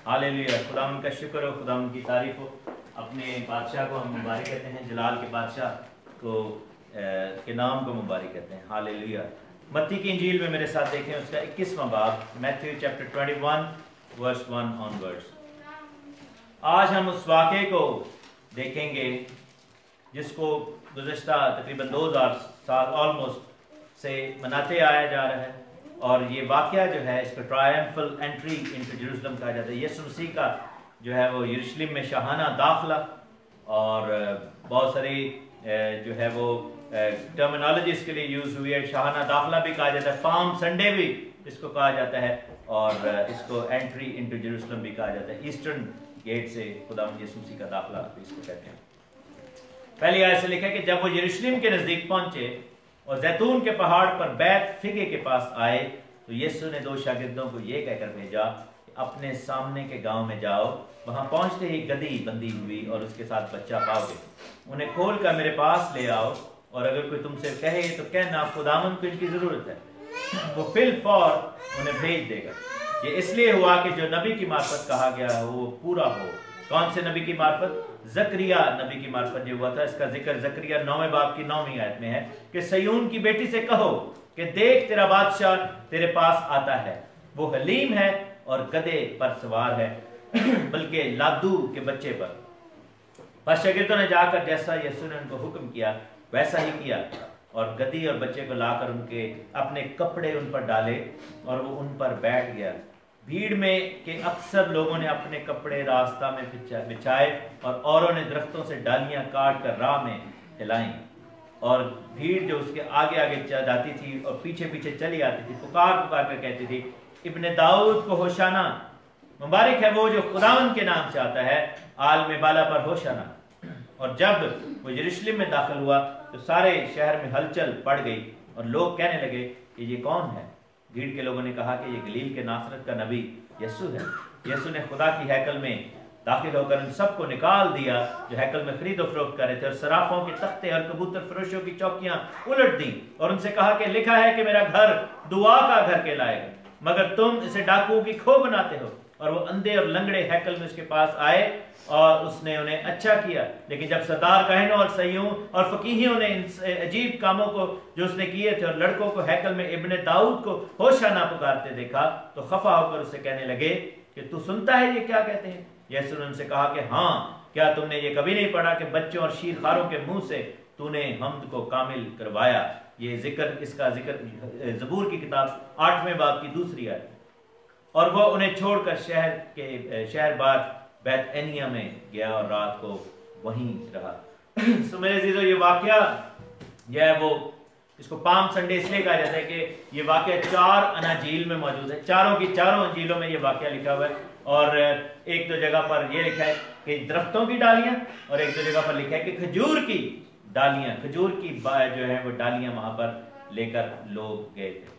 Hallelujah. खुदावंद का शुक्र हो, खुदावंद की तारीफ हो। अपने बादशाह को हम मुबारक कहते हैं, जलाल के बादशाह को के नाम को मुबारक कहते हैं। हालेलुया। मत्ती की इंजील में मेरे साथ देखें उसका 21वां बाब, मैथ्यू चैप्टर 21 वर्स 1 ऑनवर्ड्स। आज हम उस वाक़े को देखेंगे जिसको गुज़श्ता तकरीबन 2000 साल ऑलमोस्ट से मनाते आया जा रहा है। और ये वाक़या जो है इसको ट्रायम्फल एंट्री इनटू जेरूशलम कहा जाता है। यीशु मसीह का जो है वो यरूशलेम में शाहाना दाखिला, और बहुत सारी जो है वो टर्मिनोलॉजी इसके लिए यूज़ हुई है। शाहाना दाखिला भी कहा जाता है, पाम संडे भी इसको कहा जाता है, और इसको एंट्री इनटू जेरूशलम भी कहा जाता है। ईस्टर्न गेट से खुदावंद यीशु मसीह का दाखिला इसको कहते हैं। पहली आयत से लिखा है कि जब वो यरूशलेम के नज़दीक पहुंचे और जैतून के पहाड़ पर बैत फिगे के पास आए, तो यीशु ने 2 शागिर्दों को ये कहकर भेजा कि अपने सामने के गांव में जाओ, वहां पहुंचते ही गधी बंधी हुई और उसके साथ बच्चा पाओगे, उन्हें खोल कर मेरे पास ले आओ, और अगर कोई तुमसे कहे तो कहना खुदावंद को इनकी जरूरत है, वो फिल फौर उन्हें भेज देगा। ये इसलिए हुआ कि जो नबी की मार्फत कहा गया हो वो पूरा हो। कौन से नबी की मार्फत? जकरिया नबी की मार्फत जो हुआ था। इसका जिक्र जकरिया 9वें बाब की 9वीं आयत में है कि सयून की बेटी से कहो कि देख तेरा बादशाह तेरे पास आता है, वो हलीम है और गधे पर सवार है, बल्कि लादू के बच्चे पर। बस शागिर्दों ने जाकर जैसा यीशु ने उनको हुक्म किया वैसा ही किया, और गधी और बच्चे को लाकर उनके अपने कपड़े उन पर डाले और वो उन पर बैठ गया। भीड़ में के अक्सर लोगों ने अपने कपड़े रास्ता में बिछाए और औरों ने दरख्तों से डालियां काट कर राह में हिलाई, और भीड़ जो उसके आगे आगे जाती थी और पीछे पीछे चली आती थी पुकार पुकार कर कहती थी, इब्ने दाऊद को होशाना, मुबारक है वो जो खुदावंद के नाम से आता है, आल में बाला पर होशाना। और जब वो यरूशलेम में दाखिल हुआ तो सारे शहर में हलचल पड़ गई और लोग कहने लगे कि ये कौन है? भीड़ के लोगों ने कहा कि ये गलील के नासरत का नबी यीशु है। यीशु ने खुदा की हैकल में दाखिल होकर उन सबको निकाल दिया जो हैकल में खरीदो फरोख्त कर रहे थे, और सराफों के तख्ते और कबूतर फरोशों की चौकियां उलट दी, और उनसे कहा कि लिखा है कि मेरा घर दुआ का घर कहलाएगा, मगर तुम इसे डाकुओं की खो बनाते हो। और वो अंधे और लंगड़े हैकल में उसके पास आए और उसने उन्हें अच्छा किया। लेकिन जब सरदार काहिनों और सईयों और फकीहियों ने इन अजीब कामों को जो उसने किए थे और लड़कों को हैकल में इब्ने दाऊद को होशाना पुकारते देखा, तो खफा होकर उससे कहने लगे कि तू सुनता है ये क्या कहते हैं? यीशु ने उनसे कहा कि हाँ, क्या तुमने ये कभी नहीं पढ़ा कि बच्चों और शीरखारों के मुंह से तूने हमद को कामिल करवाया? ये जिक्र, इसका जिक्र जबूर की किताब 8वें बाब की 2री आयत। और वो उन्हें छोड़कर शहर बार बैत एनिया में गया और रात को वहीं रहा। तो मेरे अजीजों, ये वाकया जो है वो इसको पाम संडे इसलिए कहा जाता है कि ये वाकया 4 अनाजील में मौजूद है। चारों की चारों अंजीलों में ये वाकया लिखा हुआ है, और एक तो जगह पर ये लिखा है कि दरख्तों की डालियां, और एक तो जगह पर लिखा है कि खजूर की डालियां, खजूर की जो है वो डालियां वहां पर लेकर लोग गए थे।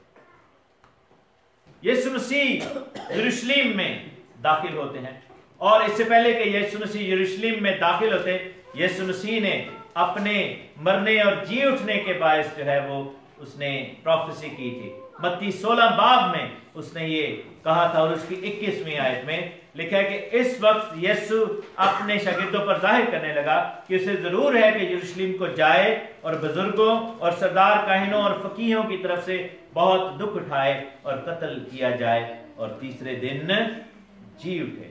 यीशु मसीह यरूशलेम में दाखिल होते हैं, और इससे पहले कि यीशु मसीह यरूशलेम में दाखिल होते, यीशु मसीह ने अपने मरने और जी उठने के बायस जो है वो उसने प्रोफेसी की थी। मत्ती 16 बाब में उसने ये कहा था, और उसकी 21वीं आयत में लिखा है कि इस वक्त यीशु अपने शागिर्दों पर जाहिर करने लगा कि उसे जरूर है कि यरूशलेम को जाए और बुजुर्गों और सरदार काहिनों और फकीहों की तरफ से बहुत दुख उठाए और कत्ल किया जाए और तीसरे दिन जी उठे।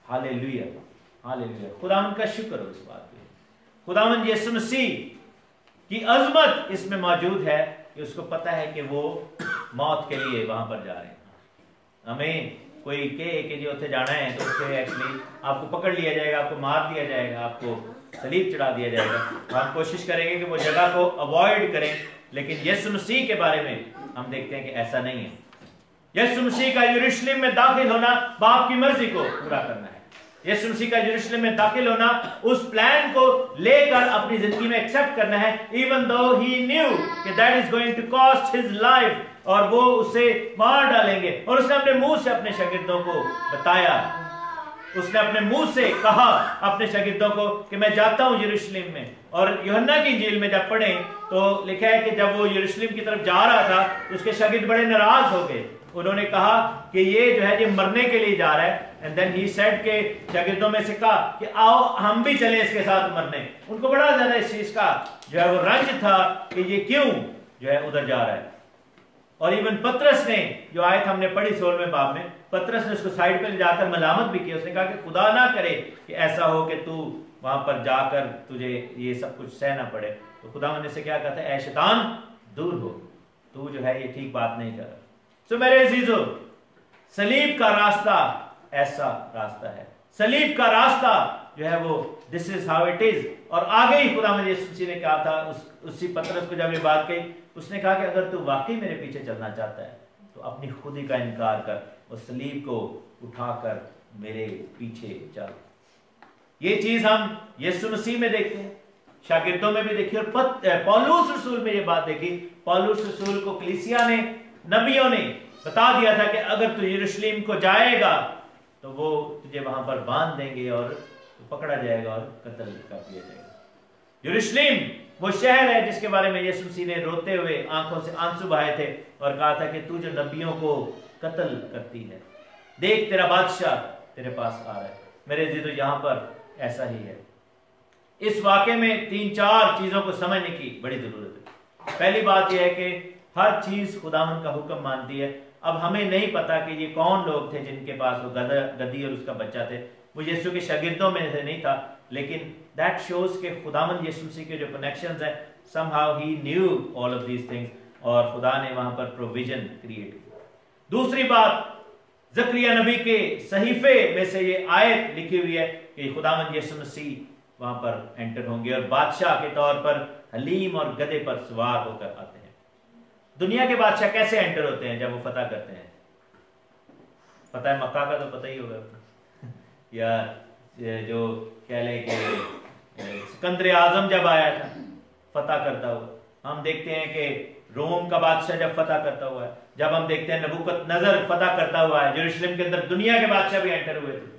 Hallelujah, hallelujah. खुदावंद का शुक्र हो इस बात पे। खुदावंद यीशु मसीह की अजमत इसमें मौजूद है कि उसको पता है कि वो मौत के लिए वहां पर जा रहे हैं। हमें कोई कहे कि जो उसे जाना है तो उसके एक्चुअली आपको पकड़ लिया जाएगा, आपको मार दिया जाएगा, आपको सलीब चढ़ा दिया जाएगा। हम कोशिश करेंगे कि वो जगह को अवॉइड करें, लेकिन यीशु मसीह के बारे में हम देखते हैं कि ऐसा नहीं है। यीशु मसीह का यरूशलेम में दाखिल होना बाप की मर्जी को पूरा करना है। यीशु मसीह का यरूशलेम में दाखिल होना उस प्लान को लेकर अपनी जिंदगी में एक्सेप्ट करना है, इवन दो ही न्यू कि that is going to cost his life, और वो उसे मार डालेंगे। और उसने अपने मुंह से अपने शागिर्दों को बताया, उसने अपने मुंह से कहा अपने शागिर्दों को कि मैं जाता हूं यरूशलेम में। और यूहन्ना की इंजील में जब पढ़ें तो लिखा है कि जब वो यरूशलेम की तरफ जा रहा था तो उसके शागिर्द बड़े नाराज हो गए। उन्होंने कहा कि ये जो है ये मरने के लिए जा रहा है। एंड देन ही सेड के शागिर्दों में से कहा कि आओ हम भी चले इसके साथ मरने। उनको बड़ा ज्यादा इस चीज का जो है वो रंज था कि ये क्यों जो है उधर जा रहा है। और इवन पतरस ने जो आयत हमने पढ़ी 16वें बाब में, पतरस ने उसको साइड पे ले जाकर मलामत भी की। उसने कहा कि खुदा ना करे कि ऐसा हो कि तू वहां पर जाकर तुझे ये सब कुछ सहना पड़े। तो खुदा ने से क्या कहता है, ऐ शैतान दूर हो, तू जो है ये ठीक बात नहीं कर रहा। सो मेरे अजीजों, सलीब का रास्ता ऐसा रास्ता है। सलीब का रास्ता जो है वो this is how it is. और आगे ही खुदा यीशु मसीह ने कहा था उसी पतरस को जब ये बात कही, उसने कहा कि अगर तू वाकई मेरे पीछे चलना चाहता है तो अपनी खुदी का इनकार कर और सलीब को उठाकर मेरे पीछे चल। ये चीज हम यीशु मसीह में देखते हैं, शागिर्दों में भी देखी, और पौलुस रसूल में ये बात देखी। पौलुस रसूल को कलीसिया ने, नबियों ने बता दिया था कि अगर तू यरूशलेम को जाएगा तो वो तुझे वहां पर बांध देंगे और पकड़ा जाएगा और कत्ल कर दिया जाएगा। यरूशलेम वो शहर है जिसके बारे में यीशु मसीह ने रोते हुए आंखों से आंसू बहाए थे और कहा था कि तू जो नबियों को कत्ल करती है, देख तेरा बादशाह तेरे पास आ रहा है। मेरे जीजो, यहां पर ऐसा ही है। इस वाक़े में 3-4 चीजों को समझने की बड़ी जरूरत है। पहली बात यह है कि हर चीज खुदावन का हुक्म मानती है। अब हमें नहीं पता कि ये कौन लोग थे जिनके पास वो गधी और उसका बच्चा थे। वो यीशु के शागिर्दों में से नहीं था, लेकिन दैट शोज के खुदावन यीशु मसीह के जो कनेक्शंस हैं, somehow he knew all of these things, और खुदा ने वहां पर प्रोविजन क्रिएट की। दूसरी बात, जकरिया नबी के सहीफे में से ये आयत लिखी हुई है कि खुदावन यीशु मसीह वहां पर एंटर होंगे और बादशाह के तौर पर हलीम और गधे पर सवार होकर आते हैं। दुनिया के बादशाह कैसे एंटर होते हैं जब वो फतह करते हैं? पता है, मक्का का तो पता ही होगा या जो कह ले कि सिकंदर आजम जब आया था फतह करता हुआ, हम देखते हैं कि रोम का बादशाह जब फतह करता हुआ है, जब हम देखते हैं नबूकदनेस्सर फतह करता हुआ है, यरूशलेम के अंदर दुनिया के बादशाह भी एंटर हुए थे।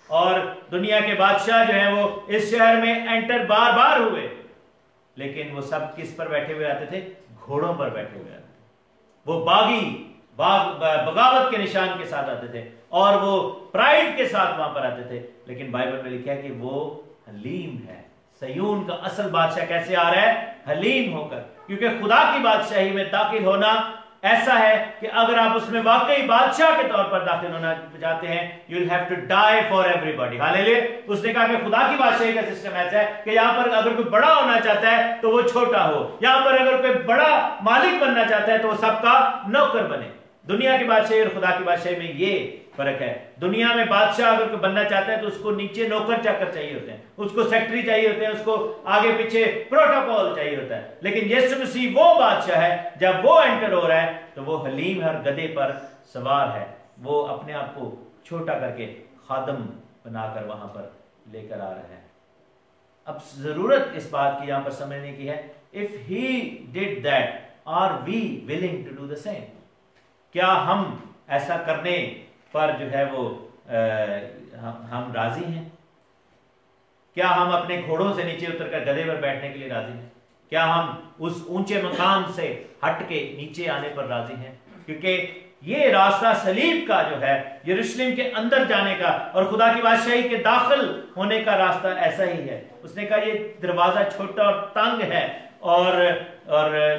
और दुनिया के बादशाह जो है वो इस शहर में एंटर बार बार हुए, लेकिन वो सब किस पर बैठे हुए आते थे? घोड़ों पर बैठे हुए आते थे। वो बगावत के निशान के साथ आते थे और वो प्राइड के साथ वहां पर आते थे। लेकिन बाइबल में लिखा है कि वो हलीम है। सयून का असल बादशाह कैसे आ रहा है? हलीम होकर, क्योंकि खुदा की बादशाही में दाखिल होना ऐसा है कि अगर आप उसमें वाकई बादशाह के तौर पर दाखिल होना चाहते हैं, you will have to die for everybody. Hallelujah. उसने कहा कि खुदा की बादशाही का सिस्टम ऐसा है कि यहां पर अगर कोई बड़ा होना चाहता है तो वो छोटा हो, यहां पर अगर कोई बड़ा मालिक बनना चाहता है तो वो सबका नौकर बने। दुनिया की बादशाही और खुदा की बादशाही में ये फर्क है। दुनिया में बादशाह अगर कोई बनना चाहता है तो उसको नीचे नौकर चाकर चाहिए होते हैं, उसको सेक्रेटरी चाहिए होते हैं, उसको आगे पीछे प्रोटोकॉल चाहिए होता है। लेकिन यीशु मसीह वो बादशाह है, जब वो एंटर हो रहा है तो वो हलीम हर गधे पर सवार है। वो अपने आप को छोटा करके खादम बनाकर वहां पर लेकर आ रहा है। अब जरूरत इस बात की यहां पर समझने की है, if he did that, are we willing to do the same? क्या हम ऐसा करने पर जो है वो हम राजी हैं? क्या हम अपने घोड़ों से नीचे उतरकर गधे पर बैठने के लिए राजी हैं? क्या हम उस ऊंचे मकाम से हट के नीचे आने पर राजी हैं? क्योंकि ये रास्ता सलीब का जो है, यरूशलेम के अंदर जाने का और खुदा की बादशाही के दाखिल होने का रास्ता ऐसा ही है। उसने कहा ये दरवाजा छोटा और तंग है और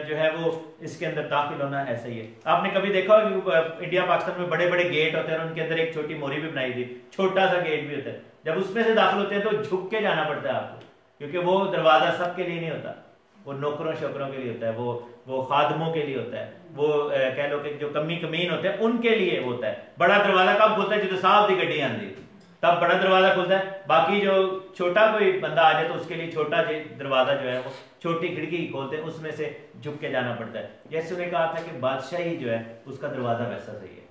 जो है वो इसके अंदर दाखिल होना ऐसा ही है। आपने कभी देखा होगा कि इंडिया पाकिस्तान में बड़े बड़े गेट होते हैं और उनके अंदर एक छोटी मोरी भी बनाई थी, छोटा सा गेट भी होता है। जब उसमें से दाखिल होते हैं तो झुक के जाना पड़ता है आपको, क्योंकि वो दरवाजा सबके लिए नहीं होता, वो नौकरों शोकरों के लिए होता है, वो खादमों के लिए होता है, वो कह लो कि जो कमीन होते हैं उनके लिए होता है। बड़ा दरवाजा कब खुलता है? जो साफ दी गड्डी आती तब बड़ा दरवाजा खुलता है। बाकी जो छोटा कोई बंदा आ जाए तो उसके लिए छोटा दरवाजा जो है वो छोटी खिड़की खोलते हैं, उसमें से झुक के जाना पड़ता है। जैसे उन्हें कहा था कि बादशाही जो है उसका दरवाजा वैसा सही है।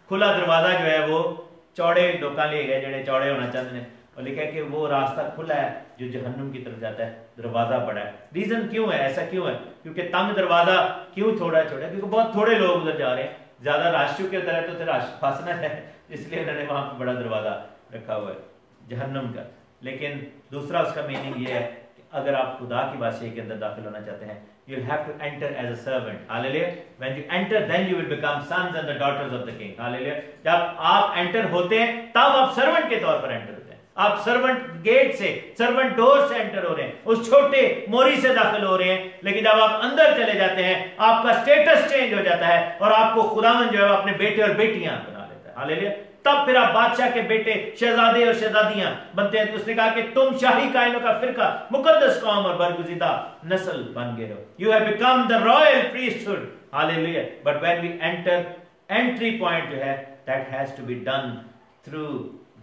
खुला दरवाजा जो है वो चौड़े लोग लिए गए जेडे चौड़े होना चाहते हैं, और लिखा है कि वो रास्ता खुला है जो जहन्नुम की तरफ जाता है, दरवाजा बड़ा है। रीजन क्यों है ऐसा? क्यों है? क्योंकि तंग दरवाजा क्यों थोड़ा छोटा? क्योंकि बहुत थोड़े लोग उधर जा रहे हैं, ज्यादा राश के उधर है तो फिर फंसना है, इसलिए उन्होंने वहां पर बड़ा दरवाजा रखा हुआ है जहन्नुम का। लेकिन दूसरा उसका मीनिंग ये है कि अगर आप खुदा की बादशाही के अंदर दाखिल होना चाहते हैं, you'll have to enter as a servant. Hallelujah. When you enter, then you will become sons and the daughters of the king. Hallelujah. जब आप एंटर होते हैं तब आप सर्वेंट के तौर पर एंटर होते हैं। आप सर्वेंट गेट से, सर्वेंट डोर से एंटर हो रहे हैं, उस छोटे मोरी से दाखिल हो रहे हैं। लेकिन जब आप अंदर चले जाते हैं आपका स्टेटस चेंज हो जाता है और आपको खुदावन जो है अपने बेटे और बेटियां बना लेता है। हालेलुया। तब फिर आप बादशाह के बेटे, शहजादे और शहजादियां बनते हैं। तो उसने कहा कि तुम शाही कायनों का फिरका, मुकद्दस कौम और बरगुज़ीदा नस्ल बन गए हो। You have become the royal priesthood. Hallelujah. But when we enter, entry point जो है that has to be done through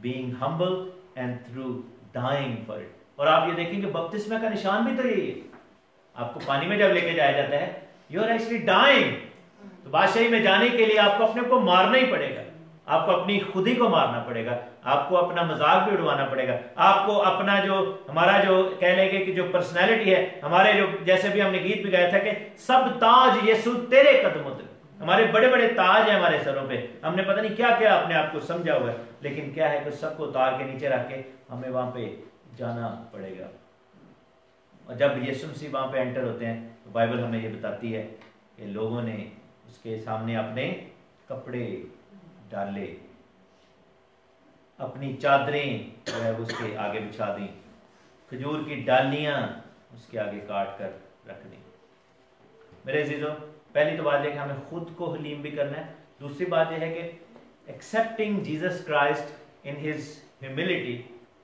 being humble and through dying for it. और आप ये देखेंगे बपतिस्मा का निशान भी तो यही है। आपको पानी में जब लेके जाया जाता है, यू आर एक्चुअली डाइंग। तो बादशाही में जाने के लिए आपको अपने को मारना ही पड़ेगा, आपको अपनी खुदी को मारना पड़ेगा, आपको अपना मजाक भी उड़वाना पड़ेगा, आपको अपना जो हमारा जो कह लेंगे कि जो पर्सनैलिटी है हमारे, जो जैसे भी हमने गीत भी गाया था कि सब ताज यीशु तेरे कदमों तक, हमारे बड़े बड़े ताज है हमारे सरों पे। हमने पता नहीं क्या क्या अपने आप को समझा हुआ है, लेकिन क्या है कि सबको उतार के नीचे रख के हमें वहां पे जाना पड़ेगा। और जब यीशु मसीह वहां पे एंटर होते हैं तो बाइबल हमें ये बताती है कि लोगों ने उसके सामने अपने कपड़े डाले, अपनी चादरें जो है उसके आगे बिछा दी, खजूर की डालियां उसके आगे काट कर रख दी। मेरे अजीजों, पहली तो बात है कि हमें खुद को हलीम भी करना है। दूसरी बात यह है कि accepting Jesus Christ in his humility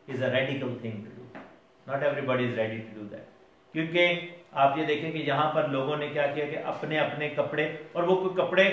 is a radical thing to do. Not everybody is ready to do that. क्योंकि आप ये देखें कि यहाँ पर लोगों ने क्या किया कि अपने अपने कपड़े, और वो कोई कपड़े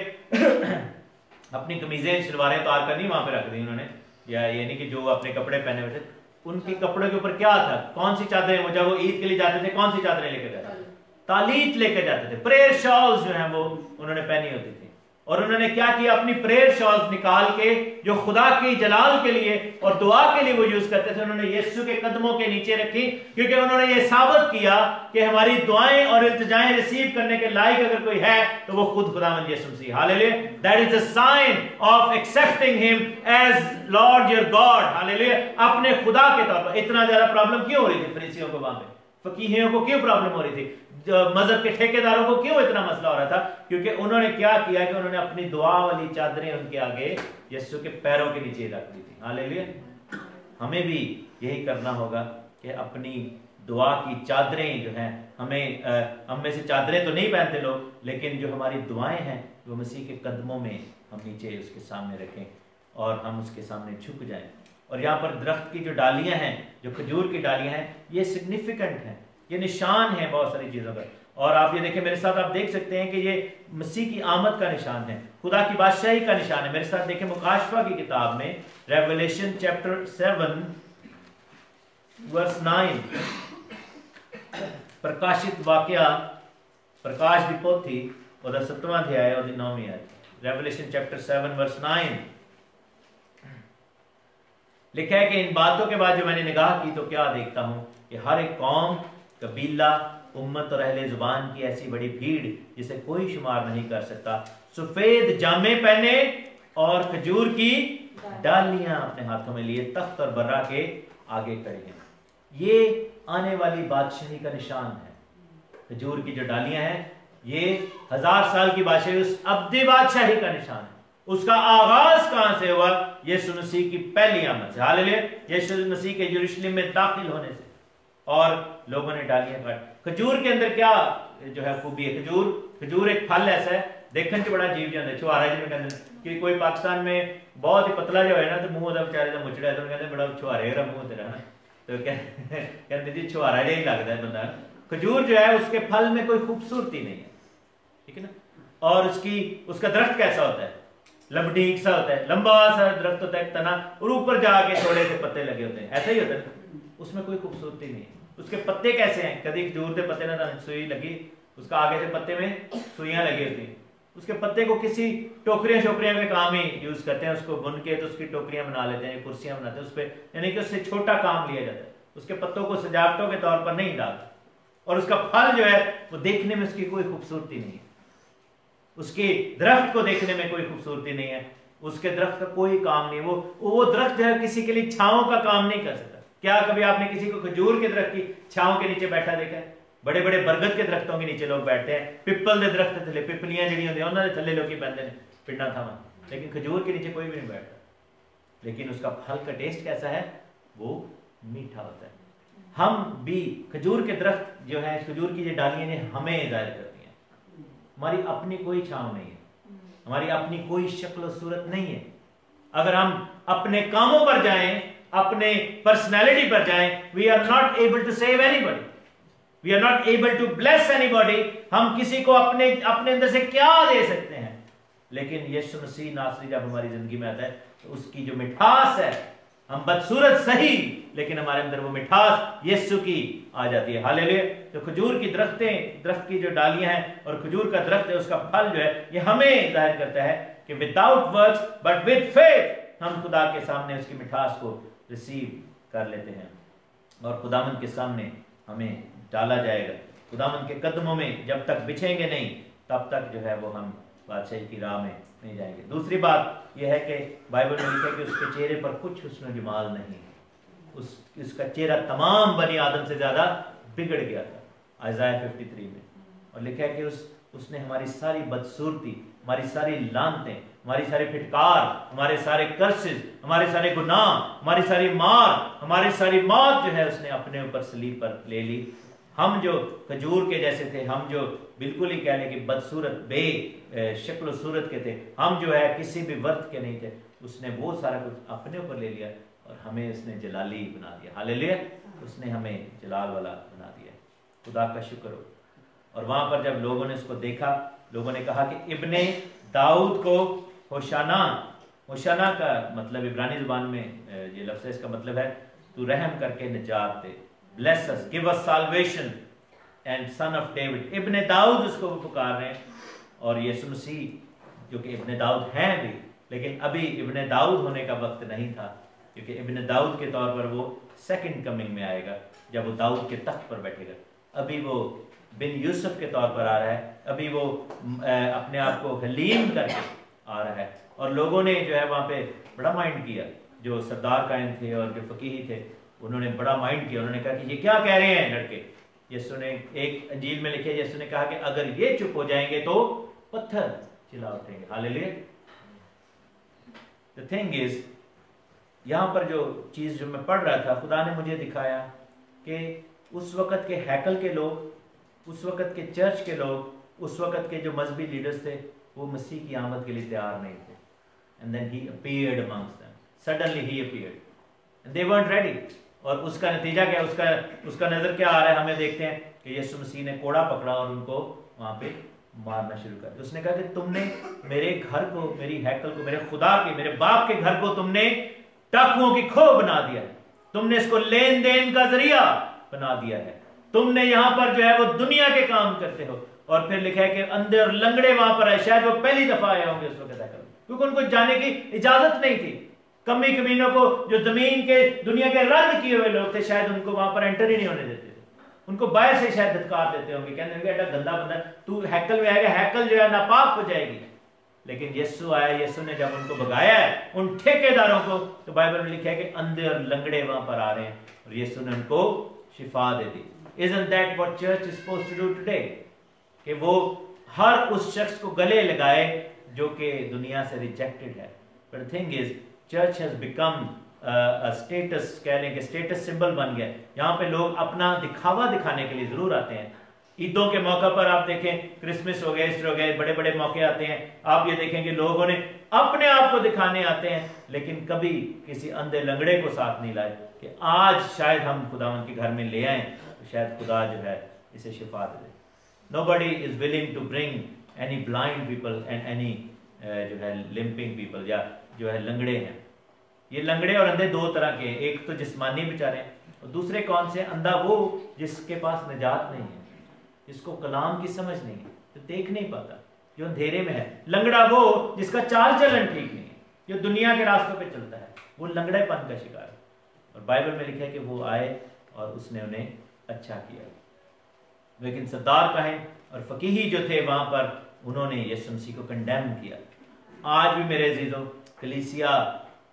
अपनी कमीजें शलवारें उतार कर नहीं वहां पे रख दी उन्होंने, या ये नहीं कि जो अपने कपड़े पहने हुए थे उनके कपड़ों के ऊपर क्या था, कौन सी चादरें, वो जब वो ईद के लिए जाते थे कौन सी चादरें लेकर जाते थे, तालीत लेकर जाते थे। प्रेयर शॉल्स जो है वो उन्होंने पहनी होती थी। और उन्होंने क्या किया, अपनी प्रेयर शॉल्स निकाल के जो खुदा की जलाल के लिए और दुआ के लिए वो यूज करते थे, उन्होंने यीशु के कदमों के नीचे रखी, क्योंकि उन्होंने ये साबित किया कि हमारी दुआएं और इल्तिजाएं रिसीव करने के लायक अगर कोई है तो वो खुद खुदावंद Yeshu Masih. Hallelujah. That is a sign of accepting him as lord your God. Hallelujah. अपने खुदा के तौर पर। इतना ज्यादा प्रॉब्लम क्यों हो रही थी फरीसियों को, वहां पे फकीहियों को क्यों प्रॉब्लम हो रही थी, मजहब के ठेकेदारों को क्यों इतना मसला हो रहा था? क्योंकि उन्होंने क्या किया कि उन्होंने अपनी दुआ वाली चादरें उनके आगे यीशु के पैरों के नीचे रख दी थी। हालेलुया। हमें भी यही करना होगा कि अपनी दुआ की चादरें जो हैं, हम में से चादरें तो नहीं पहनते लोग, लेकिन जो हमारी दुआएं हैं वो मसीह के कदमों में हम नीचे उसके सामने रखें और हम उसके सामने झुक जाएं। और यहाँ पर दरख्त की जो डालियां हैं, जो खजूर की डालियां हैं, ये सिग्निफिकेंट हैं, ये निशान है बहुत सारी चीजों का। और आप ये देखें मेरे साथ, आप देख सकते हैं कि ये मसीह की आमद का निशान है, खुदा की बादशाही का निशान है। मेरे साथ देखें मुकाशफा की किताब में, रेवलेशन चैप्टर 7 वर्स 9, प्रकाशित वाकया, प्रकाश की पोथी और 7वां अध्याय और 9वीं आयत। रेवलेशन चैप्टर 7 वर्स 9 लिखा है कि इन बातों के बाद जो मैंने निगाह की तो क्या देखता हूं कि हर एक कौम, कबीला, उम्मत और अहले जुबान की ऐसी बड़ी भीड़ जिसे कोई शुमार नहीं कर सकता, सफेद जामे पहने और खजूर की डालियां अपने हाथों में लिए तख्त और बर्रा के आगे खड़े हैं। ये आने वाली बादशाही का निशान है। खजूर की जो डालियां हैं ये 1000 साल की बादशाही, उस अब्दी बादशाही का निशान है। उसका आगाज कहां से हुआ? यीशु मसीह की पहली आमद से। हालेलुया। यीशु मसीह के यरूशलेम में दाखिल होने से। और लोगों ने डालियां काट। खजूर के अंदर क्या जो है खूबी है? खजूर एक फल ऐसा है, देखने से बड़ा अजीब जाता है, छुआरा जिन्हें कहते हैं कि कोई पाकिस्तान में बहुत ही पतला जो है ना तो मुंह बेचारे का मुचड़ा है तो कहते बड़ा छुआरे का मुंह तेरा ना, तो कहते जी छुआरा ही लगता है बंदा। खजूर जो है उसके फल में कोई खूबसूरती नहीं है, ठीक है ना। और उसका दरख्त कैसा होता है? लंबडीक सा होता है, लंबा सा दरख्त होता है, तना, और ऊपर जाके थोड़े से पत्ते लगे होते हैं, ऐसा ही होता है, उसमें कोई खूबसूरती नहीं है। उसके पत्ते कैसे हैं? कभी खजूर के पत्ते ना सुई लगी, उसका आगे से पत्ते में सुइयां लगी होती हैं, उसके पत्ते को किसी टोकरियां शोकरियां के काम ही यूज करते हैं, उसको बुन के तो उसकी टोकरियां बना लेते हैं, कुर्सियां बनाते हैं उस पर, यानी कि उससे छोटा काम लिया जाता है, उसके पत्तों को सजावटों के तौर पर नहीं डालते। और उसका फल जो है वो देखने में उसकी कोई खूबसूरती नहीं है, उसके दरख्त को देखने में कोई खूबसूरती नहीं है, उसके दरख्त का कोई काम नहीं। वो दरख्त जो है किसी के लिए छांव का काम नहीं कर सकता। क्या कभी आपने किसी को खजूर के दरख्त की छांव के नीचे बैठा देखा है? बड़े बड़े बरगद के दरख्तों के नीचे लोग बैठते हैं, पिपल के दरख्त थले, पिपलियां जी होंगी उन्होंने थले लोग बहते हैं पिंडा था, लेकिन खजूर के नीचे कोई भी नहीं बैठता। लेकिन उसका फल का टेस्ट कैसा है? वो मीठा होता है। हम भी खजूर के दरख्त जो है, खजूर की जो डालियां ने हमें जाहिर करती हैं। हमारी अपनी कोई छांव नहीं है, हमारी अपनी कोई शक्ल सूरत नहीं है। अगर हम अपने कामों पर जाएं, अपने पर्सनैलिटी पर जाएं, we are not able to save anybody, we are not able to bless anybody. हम किसी को अपने अंदर से क्या दे सकते हैं? लेकिन यीशु मसीह नासरी जब हमारी जिंदगी में आता है तो उसकी जो मिठास है, हम बदसूरत सही लेकिन हमारे अंदर वो मिठास यीशु की आ जाती है। हालेलुया। तो खजूर की दरख्त की जो डालियां हैं और खजूर का दरख्त है, उसका फल जो है ये हमें जाहिर करता है कि without works but with faith हम खुदा के सामने उसकी मिठास को रिसीव कर लेते हैं और खुदावंद के सामने हमें डाला जाएगा। खुदावंद के कदमों में जब तक बिछेंगे नहीं तब तक जो है वो हम बादशाही की राह में नहीं जाएंगे। दूसरी बात यह है कि बाइबल में लिखा है कि उसके चेहरे पर कुछ हुस्न जमाल नहीं, उसका चेहरा तमाम बनी आदम से ज्यादा बिगड़ गया था इज़ाया 53 में। और लिखा है कि उसने हमारी सारी बदसूरती, हमारी सारी लानतें, हमारी सारी फिटकार, हमारे सारे कर्सेस, हमारे सारे गुनाह, हमारी सारी मार, हमारी सारी मौत जो है उसने अपने ऊपर सलीब पर ले ली। हम जो खजूर के जैसे थे, हम जो बिल्कुल ही कह लें कि बदसूरत बे शक्ल सूरत के थे, हम जो है किसी भी वर्थ के नहीं थे, उसने वो सारा कुछ अपने ऊपर ले लिया और हमें उसने जलाली बना दिया। हालेलुया। उसने हमें जलाल वाला बना दिया। खुदा का शुक्र हो। और वहां पर जब लोगों ने उसको देखा, लोगों ने कहा कि इब्ने दाऊद को होशाना। होशाना का मतलब इब्रानी जुबान में ये लफ्ज़ है, इसका मतलब है तू रहम करके निजात दे, bless us, give us salvation and son of David. इब्ने दाऊद उसको पुकार रहे हैं। और यीशु मसीह जो कि इब्ने दाऊद हैं भी, लेकिन अभी इब्ने दाऊद होने का वक्त नहीं था, क्योंकि इब्ने दाऊद के तौर पर वो सेकंड कमिंग में आएगा जब वो दाऊद के तख्त पर बैठेगा। अभी वो बिन यूसुफ के तौर पर आ रहा है, अभी वो अपने आप को हलीम करके आ रहा है। और लोगों ने जो है वहां पे बड़ा माइंड किया, जो सरदार कायम थे और जो फकीही थे, उन्होंने बड़ा माइंड किया। उन्होंने कहा कि ये क्या कह रहे हैं लड़के। यीशु ने एक अंजील में लिखे, यीशु ने कहा कि अगर ये चुप हो जाएंगे तो पत्थर चिल्ला उठेंगे। हालेलुया। द थिंग इज, यहां पर जो चीज जो मैं पढ़ रहा था, खुदा ने मुझे दिखाया कि उस वक्त के हैकल के लोग, उस वक्त के चर्च के लोग, उस वक्त के जो मजहबी लीडर्स थे, वो मसीह की आमद के लिए तैयार नहीं थे। And then he appeared amongst them, suddenly he appeared and they weren't ready। और उसका नतीजा क्या, उसका नजर क्या आ रहा है, हमें देखते हैं कि यीशु मसीह ने कोड़ा पकड़ा और उनको वहां पे मारना शुरू कर दिया। उसने कहा कि तुमने मेरे घर को, मेरी हैकल को, मेरे खुदा के, मेरे बाप के घर को तुमने डाकुओं की खो बना दिया है, तुमने इसको लेन देन का जरिया बना दिया है, तुमने यहाँ पर जो है वो दुनिया के काम करते हो। और फिर लिखा है कि अंधे और लंगड़े वहां पर आए, शायद वो पहली दफा आए होंगे उस वक्त, क्योंकि उनको जाने की इजाजत नहीं थी। कमी कमीनों को, जो जमीन के दुनिया के रद्द किए हुए लोग थे, शायद उनको वहां पर एंटर ही नहीं होने देते थे, उनको बाहर से शायद धत्कार देते होंगे, कहते होंगे एडा गंदा बंदा, तू हैकल में आएगा, हैकल जो है नापाक हो जाएगी। लेकिन यीशु आया, यीशु ने जब उनको भगाया है उन ठेकेदारों को, तो बाइबल में लिखा है कि अंधे और लंगड़े वहां पर आ रहे हैं और यीशु ने उनको शिफा दे दी। Isn't that what church is supposed to do today? कि वो हर उस शख्स को गले लगाए जो कि दुनिया से रिजेक्टेड है। But the thing is, church has become a status, कह लें कि स्टेटस सिंबल बन गया। यहाँ पे लोग अपना दिखावा दिखाने के लिए जरूर आते हैं। ईदों के मौका पर आप देखें, क्रिसमस हो गया, ईस्टर हो गया, बड़े बड़े मौके आते हैं, आप ये देखेंगे लोगों ने अपने आप को दिखाने आते हैं, लेकिन कभी किसी अंधे लंगड़े को साथ नहीं लाए कि आज शायद हम खुदावंद के घर में ले आए, तो शायद खुदा जो है इसे शिफा दे। Nobody is willing to bring any blind people and any जो है limping people, या जो है लंगड़े हैं। ये लंगड़े और अंधे दो तरह के हैं, एक तो जिस्मानी बेचारे हैं और दूसरे कौन से? अंधा वो जिसके पास निजात नहीं है, जिसको कलाम की समझ नहीं है, जो देख नहीं पाता, जो अंधेरे में है। लंगड़ा वो जिसका चाल चलन ठीक नहीं है, जो दुनिया के रास्तों पे चलता है, वो लंगड़ेपन का शिकार है। और बाइबल में लिखा है कि वो आए और उसने उन्हें अच्छा किया। लेकिन सरदार काहिन और फकीही जो थे वहां पर, उन्होंने यीशु मसीह को कंडेम किया। आज भी मेरे अजीजों, कलीसिया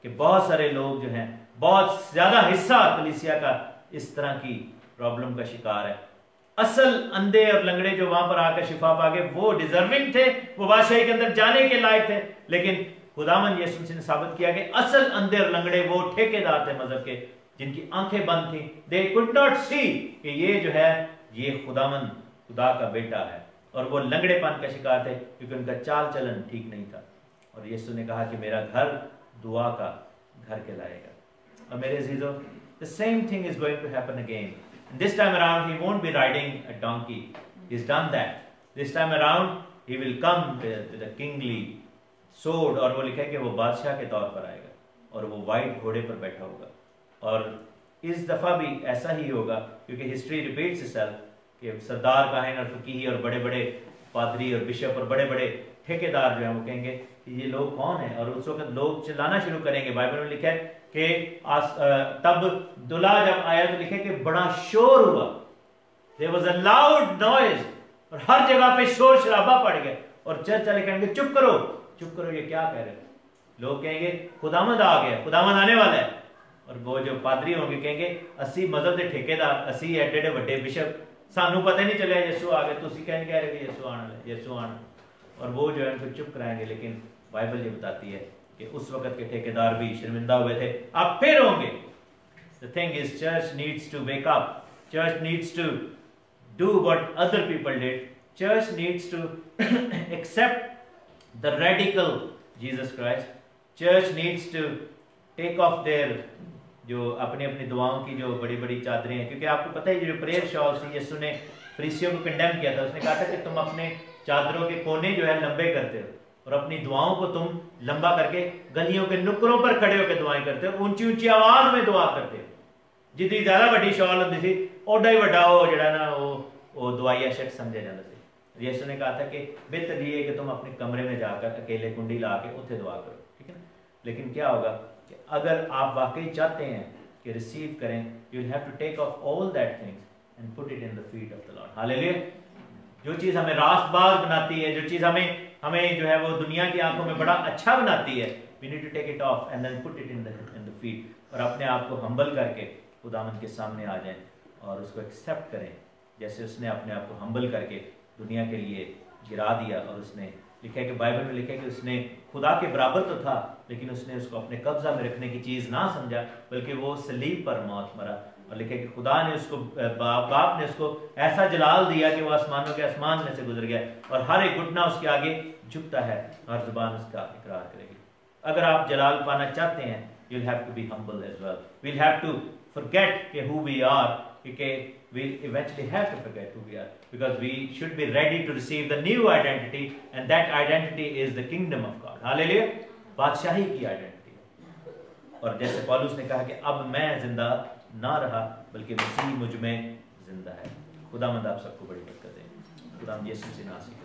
कि बहुत सारे लोग जो हैं, बहुत ज्यादा हिस्सा कलीसिया का इस तरह की प्रॉब्लम का शिकार है। असल अंधे और लंगड़े जो वहां पर आकर शिफा पा गए, वो डिजर्विंग थे, वो बादशाही के अंदर जाने के लायक थे, लेकिन खुदावंद यीशु मसीह ने साबित किया कि असल अंधे और लंगड़े वो ठेकेदार थे मजहब के, जिनकी आंखें बंद थी। दे कुड नॉट सी कि ये जो है ये खुदावंद खुदा का बेटा है, और वो लंगड़ेपन का शिकार थे क्योंकि उनका चाल चलन ठीक नहीं था। और यीशु ने कहा कि मेरा घर दुआ का घर कहलाएगा। और मेरे अजीजों, the same thing is going to happen again. This time around he won't be riding a donkey. He's done that. This time around he will come with a kingly sword, और वो लिखा है कि वो बादशाह के तौर पर आएगा और वो वाइट घोड़े पर बैठा होगा। और इस दफा भी ऐसा ही होगा, क्योंकि हिस्ट्री रिपीट्स itself कि सरदार काहिन और फकीह और बड़े बड़े पादरी और बिशप और बड़े बड़े ठेकेदार जो हैं वो कहेंगे कि ये लोग कौन है, और उस वक्त लोग चिल्लाना शुरू करेंगे। बाइबल में लिखा है कि तब दुल्हा जब आया तो लिखे कि बड़ा शोर हुआ, there was a loud noise, और हर जगह पे शोर शराबा पड़ गया। और चर्च वाले कहेंगे चुप करो चुप करो, ये क्या कह रहे हो। लोग कहेंगे खुदावंद आ गया, खुदावंद आने वाला है। और वो जो पादरी होंगे कहेंगे असी मजहब के ठेकेदार, असी एडे एडे बड़े बिशप, सानू पता नहीं चलिया यीशु आ गया, तुसी कह रहे हो यीशु आना यीशु आना। और वो जो है उनको चुप कराएंगे। लेकिन बाइबल ये बताती है कि उस वक्त के ठेकेदार भी शर्मिंदा हुए थे, अब फिर होंगे। The thing is, church needs to wake up. Church needs to do what other people did. Church needs to accept the radical Jesus Christ. Church needs to take off their जो अपनी अपनी दुआओं की जो बड़ी बड़ी चादरें हैं, क्योंकि आपको पता है जो प्रेयर शॉल थी, यीशु ने फरीसियों को कंडेम किया था। उसने कहा था कि तुम अपने चादरों के कोने जो है लंबे करते हो और अपनी दुआओं को तुम लंबा करके गलियों के नुक्करों पर खड़े होकर दुआएं करते हो, ऊंची ऊंची आवाज में दुआ करते हो। जितनी ज्यादा बड़ी शॉल होती थी ओडा ही बड़ा हो जड़ा ना वो दुआया शख्स समझे जाता थे। यीशु ने कहा था कि बेहतर ये है कि तुम अपने कमरे में जाकर अकेले कुंडी ला के उत्थे दुआ करो, ठीक है ना। लेकिन क्या होगा कि अगर आप वाकई चाहते हैं कि रिसीव करें, you will have to take off all that things and put it in the feet of the Lord. Hallelujah. जो चीज हमें रास्तबाज बनाती है, जो चीज हमें जो है वो दुनिया की आंखों में बड़ा अच्छा बनाती है, we need to take it off and then put it in the feet. और अपने आप को हम्बल करके खुदावंद के सामने आ जाएं और उसको एक्सेप्ट करें, जैसे उसने अपने आप को हम्बल करके दुनिया के लिए गिरा दिया। और उसने लिखा है कि बाइबल में लिखा है कि उसने खुदा के बराबर तो था, लेकिन उसने उसको अपने कब्जा में रखने की चीज ना समझा, बल्कि वो सलीब पर मौत मरा। और लिखा है कि खुदा ने उसको बाप ने उसको ऐसा जलाल दिया कि वो आसमानों के आसमान में से गुजर गया, और हर एक घुटना उसके आगे झुकता है, हर जुबान उसका इकरार करेगी। अगर आप जलाल पाना चाहते हैं, you will have to be humble as well. We will have to forget who we are, because we eventually have to forget who we are, because we should be ready to receive the new identity, and that identity is the kingdom of God. Hallelujah. बादशाही की identity. और जैसे पौलुस ने कहा कि अब मैं जिंदा ना रहा बल्कि मसीह मुझ में जिंदा है। खुदावंद आप सबको बड़ी बरकत दे। खुदावंद यीशु मसीह नाम से